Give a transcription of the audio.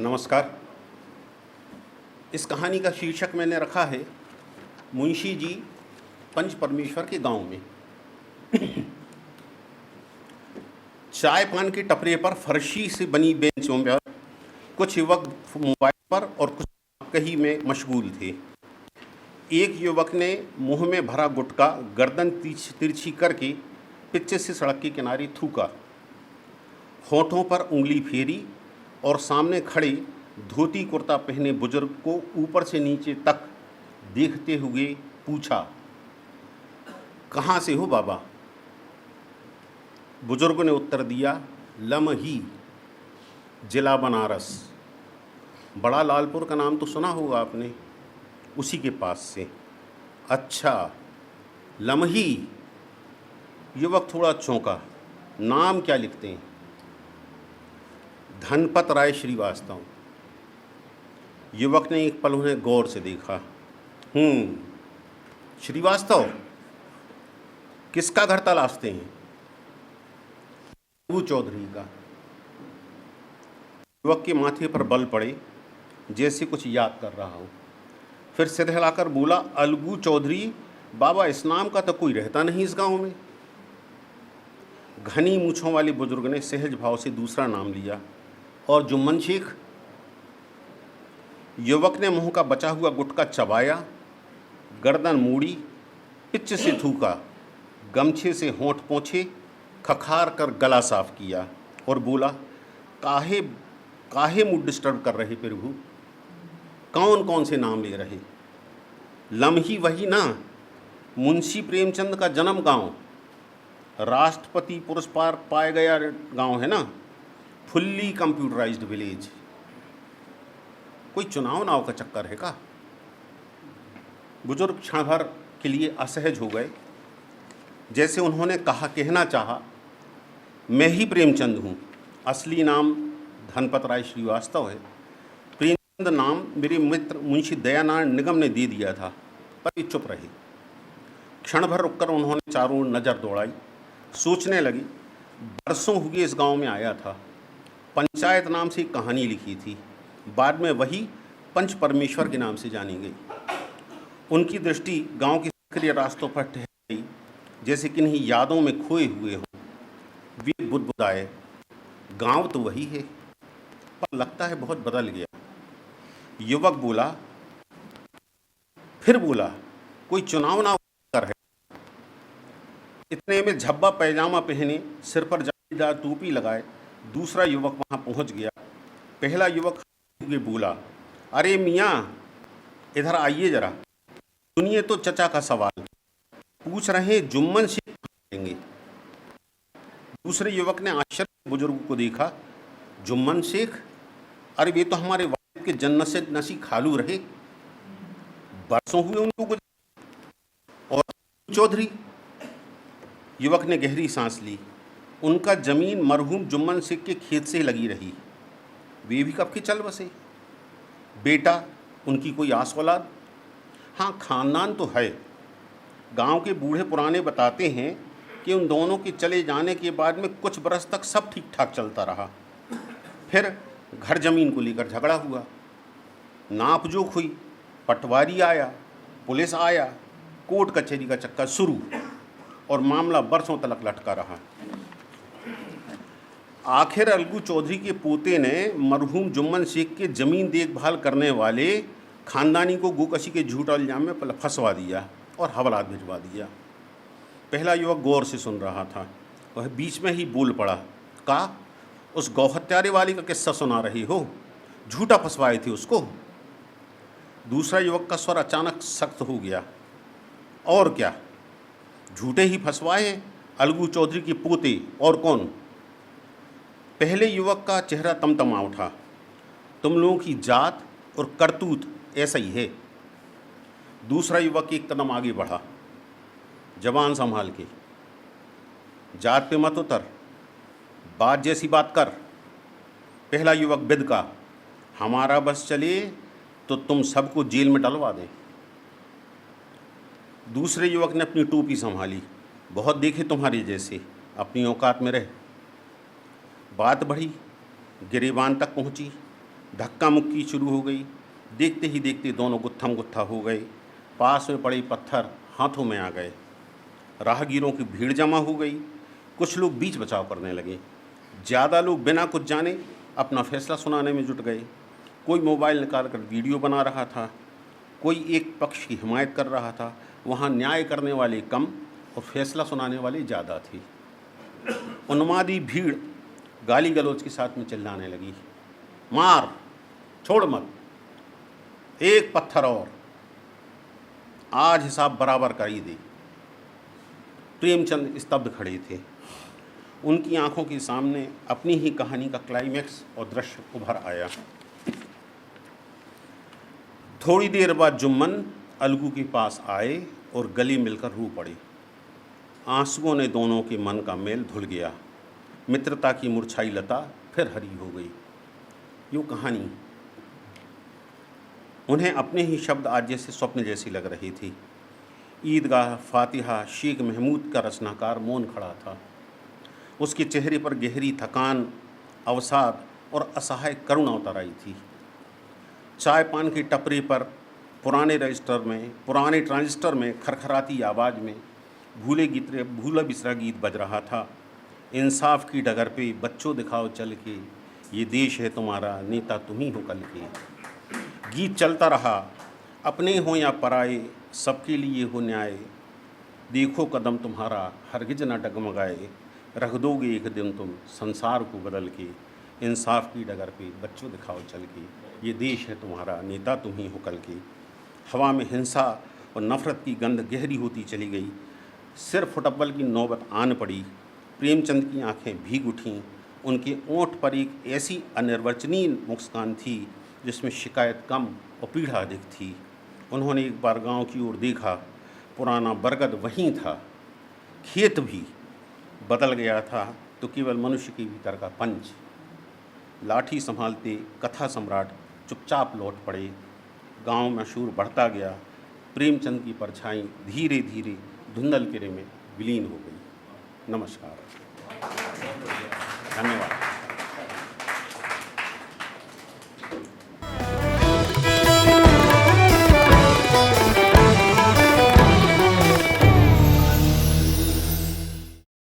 नमस्कार। इस कहानी का शीर्षक मैंने रखा है मुंशी जी पंच परमेश्वर के गांव में। चाय पान के टपरे पर फर्शी से बनी बेंचों पर कुछ युवक मोबाइल पर और कुछ कही में मशगूल थे। एक युवक ने मुंह में भरा गुटखा गर्दन तिरछी करके पीछे से सड़क के किनारे थूका, होठों पर उंगली फेरी और सामने खड़े धोती कुर्ता पहने बुजुर्ग को ऊपर से नीचे तक देखते हुए पूछा, कहाँ से हो बाबा? बुजुर्ग ने उत्तर दिया, लमही, जिला बनारस। बड़ा लालपुर का नाम तो सुना होगा आपने, उसी के पास से। अच्छा, लमही। युवक थोड़ा चौंका। नाम क्या लिखते हैं? धनपत राय श्रीवास्तव। युवक ने एक पल उन्हें गौर से देखा। श्रीवास्तव, किसका घर तलाशते हैं? अलगू चौधरी का। युवक के माथे पर बल पड़े, जैसे कुछ याद कर रहा हो। फिर सिर हिलाकर बोला, अलगू चौधरी? बाबा, इस नाम का तो कोई रहता नहीं इस गांव में। घनी मूछों वाले बुजुर्ग ने सहज भाव से दूसरा नाम लिया, और जुम्मन शेख? युवक ने मुंह का बचा हुआ गुटखा चबाया, गर्दन मोड़ी, पिच से थूका, गमछे से होंठ पोंछे, खखार कर गला साफ किया और बोला, काहे मूड डिस्टर्ब कर रहे प्रभु? कौन कौन से नाम ले रहे? लमही वही ना, मुंशी प्रेमचंद का जन्म गांव, राष्ट्रपति पुरस्कार पाया गया गांव है ना, फुल्ली कंप्यूटराइज्ड विलेज। कोई चुनाव नाव का चक्कर है का? बुजुर्ग क्षण भर के लिए असहज हो गए, जैसे उन्होंने कहना चाहा, मैं ही प्रेमचंद हूँ, असली नाम धनपत राय श्रीवास्तव है। प्रेमचंद नाम मेरे मित्र मुंशी दयानारायण निगम ने दे दिया था। पर वे चुप रहे। क्षण भर रुककर उन्होंने चारों ओर नज़र दौड़ाई, सोचने लगी। बरसों हुए इस गांव में आया था, पंचायत नाम से एक कहानी लिखी थी, बाद में वही पंच परमेश्वर के नाम से जानी गई। उनकी दृष्टि गांव के सक्रिय रास्तों पर ठहर गई, जैसे किन्हीं यादों में खोए हुए हों। वे बुदबुदाए, गांव तो वही है, पर लगता है बहुत बदल गया। युवक बोला, फिर बोला, कोई चुनाव ना कर है। इतने में झब्बा पैजामा पहने, सिर पर जालीदार टोपी लगाए दूसरा युवक वहां पहुंच गया। पहला युवक हुए बोला, अरे मियाँ, इधर आइए जरा, सुनिए तो चचा का सवाल। पूछ रहे जुम्मन शेख देंगे। दूसरे युवक ने आश्चर्य से बुजुर्ग को देखा। जुम्मन शेख? अरे वे तो हमारे वालिद के जन्नत से नसी खालू रहे, बरसों हुए उनको गुजरे। और चौधरी? युवक ने गहरी सांस ली। उनका जमीन मरहूम जुम्मन शेख के खेत से लगी रही। वे भी कब के चल बसे। बेटा, उनकी कोई आस औलाद? हाँ, खानदान तो है। गांव के बूढ़े पुराने बताते हैं कि उन दोनों के चले जाने के बाद में कुछ बरस तक सब ठीक ठाक चलता रहा। फिर घर जमीन को लेकर झगड़ा हुआ, नापजोख हुई, पटवारी आया, पुलिस आया, कोर्ट कचहरी का चक्कर शुरू, और मामला बरसों तक लटका रहा। आखिर अलगू चौधरी के पोते ने मरहूम जुम्मन शेख के ज़मीन देखभाल करने वाले खानदानी को गोकशी के झूठा इल्जाम में फंसवा दिया और हवालात भिजवा दिया। पहला युवक गौर से सुन रहा था, वह बीच में ही बोल पड़ा, का उस गौहत्यारे वाले का किस्सा सुना रही हो? झूठा फंसवाए थे उसको? दूसरा युवक का स्वर अचानक सख्त हो गया, और क्या, झूठे ही फंसवाए अलगू चौधरी के पोते, और कौन? पहले युवक का चेहरा तमतमा उठा। तुम लोगों की जात और करतूत ऐसा ही है। दूसरा युवक एक कदम आगे बढ़ा, जबान संभाल के, जात पे मत उतर, बात जैसी बात कर। पहला युवक बिदका, हमारा बस चले तो तुम सबको जेल में डलवा दें। दूसरे युवक ने अपनी टोपी संभाली, बहुत देखे तुम्हारे जैसे, अपनी औकात में रह। बात बढ़ी, गिरेबान तक पहुंची। धक्का मुक्की शुरू हो गई। देखते ही देखते दोनों गुत्थम गुत्था हो गए। पास में पड़े पत्थर हाथों में आ गए। राहगीरों की भीड़ जमा हो गई। कुछ लोग बीच बचाव करने लगे। ज़्यादा लोग बिना कुछ जाने अपना फैसला सुनाने में जुट गए। कोई मोबाइल निकाल कर वीडियो बना रहा था, कोई एक पक्ष की हिमायत कर रहा था। वहाँ न्याय करने वाले कम और फैसला सुनाने वाले ज़्यादा थे। उन्मादी भीड़ गाली गलौज के साथ में चिल्लाने लगी, मार, छोड़ मत, एक पत्थर और, आज हिसाब बराबर कर ही दे। प्रेमचंद स्तब्ध खड़े थे। उनकी आंखों के सामने अपनी ही कहानी का क्लाइमैक्स और दृश्य उभर आया। थोड़ी देर बाद जुम्मन अलगू के पास आए और गले मिलकर रो पड़े। आंसुओं ने दोनों के मन का मेल धुल गया। मित्रता की मुरझाई लता फिर हरी हो गई। यूँ कहानी उन्हें अपने ही शब्द आज जैसे स्वप्न जैसी लग रही थी। ईदगाह फातिहा शेख महमूद का रचनाकार मौन खड़ा था। उसके चेहरे पर गहरी थकान, अवसाद और असहाय करुणा उतर आई थी। चाय पान की टपरी पर पुराने ट्रांजिस्टर में खरखराती आवाज़ में भूला बिसरा गीत बज रहा था। इंसाफ की डगर पे बच्चों दिखाओ चल के, ये देश है तुम्हारा, नेता तुम ही हो कल के। गीत चलता रहा, अपने हो या पराए, सबके लिए हो न्याय। देखो कदम तुम्हारा हरगिज न डगमगाए, रख दोगे एक दिन तुम संसार को बदल के। इंसाफ की डगर पे बच्चों दिखाओ चल के, ये देश है तुम्हारा, नेता तुम ही हो कल के। हवा में हिंसा और नफ़रत की गंध गहरी होती चली गई। सिर फुटब्बल की नौबत आन पड़ी। प्रेमचंद की आंखें भीग उठीं। उनके ओंठ पर एक ऐसी अनिर्वचनीय मुस्कान थी जिसमें शिकायत कम और पीड़ा अधिक थी। उन्होंने एक बार गांव की ओर देखा। पुराना बरगद वहीं था। खेत भी बदल गया था तो केवल मनुष्य के भीतर का पंच। लाठी संभालते कथा सम्राट चुपचाप लौट पड़े। गांव में शोर बढ़ता गया। प्रेमचंद की परछाई धीरे धीरे धुंधल किरे में विलीन हो गई। नमस्कार, धन्यवाद।